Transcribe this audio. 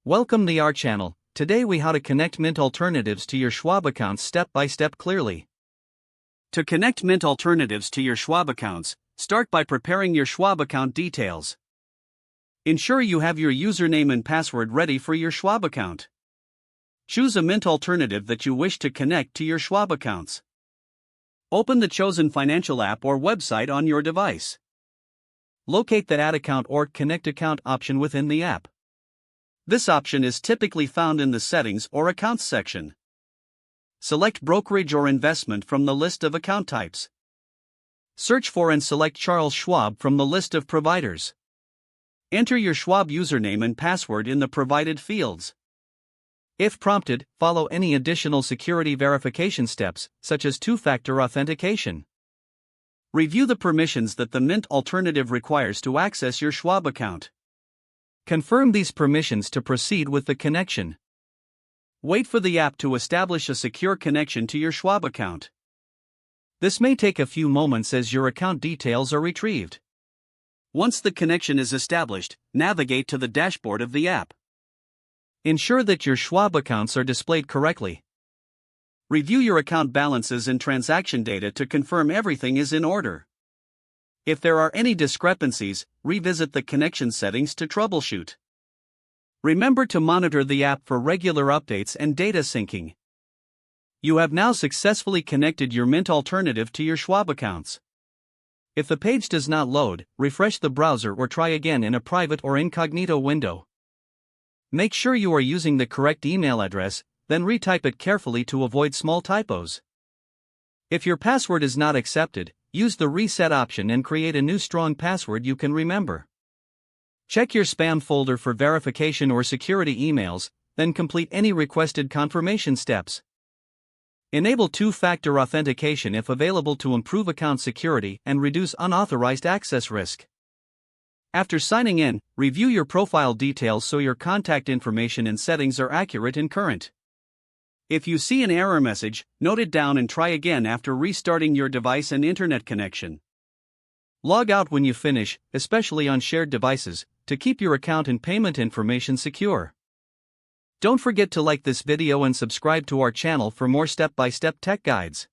Welcome to our channel. Today we how to connect Mint alternatives to your Schwab accounts step by step clearly. To connect Mint alternatives to your Schwab accounts, start by preparing your Schwab account details. Ensure you have your username and password ready for your Schwab account. Choose a Mint alternative that you wish to connect to your Schwab accounts. Open the chosen financial app or website on your device. Locate the Add Account or Connect Account option within the app. This option is typically found in the Settings or Accounts section. Select Brokerage or Investment from the list of account types. Search for and select Charles Schwab from the list of providers. Enter your Schwab username and password in the provided fields. If prompted, follow any additional security verification steps, such as two-factor authentication. Review the permissions that the Mint alternative requires to access your Schwab account. Confirm these permissions to proceed with the connection. Wait for the app to establish a secure connection to your Schwab account. This may take a few moments as your account details are retrieved. Once the connection is established, navigate to the dashboard of the app. Ensure that your Schwab accounts are displayed correctly. Review your account balances and transaction data to confirm everything is in order. If there are any discrepancies, revisit the connection settings to troubleshoot. Remember to monitor the app for regular updates and data syncing. You have now successfully connected your Mint alternative to your Schwab accounts. If the page does not load, refresh the browser or try again in a private or incognito window. Make sure you are using the correct email address, then retype it carefully to avoid small typos. If your password is not accepted, use the reset option and create a new strong password you can remember. Check your spam folder for verification or security emails, then complete any requested confirmation steps. Enable two-factor authentication if available to improve account security and reduce unauthorized access risk. After signing in, review your profile details so your contact information and settings are accurate and current. If you see an error message, note it down and try again after restarting your device and internet connection. Log out when you finish, especially on shared devices, to keep your account and payment information secure. Don't forget to like this video and subscribe to our channel for more step-by-step tech guides.